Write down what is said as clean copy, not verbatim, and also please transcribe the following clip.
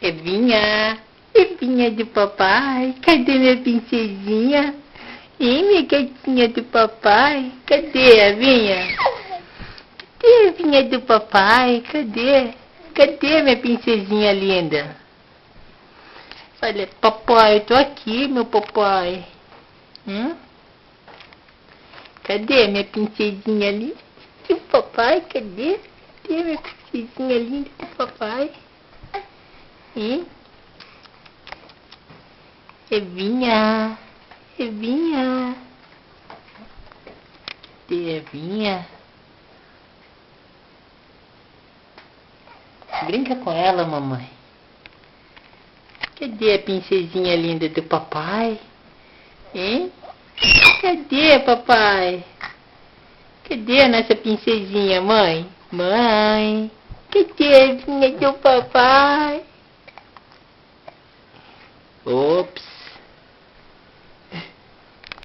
Evinha, Evinha do papai, cadê minha princesinha? Hein, minha gatinha do papai? Cadê, Evinha? Cadê a Evinha do papai? Cadê? Cadê minha princesinha linda? Olha, papai, eu tô aqui, meu papai. Cadê minha princesinha linda do papai? Cadê? Cadê minha princesinha linda do papai? Evinha, Evinha. Cadê Evinha? Brinca com ela, mamãe. Cadê a princesinha linda do papai? Cadê, papai? Cadê a nossa princesinha, mãe? Mãe, cadê a Evinha do papai? Ops.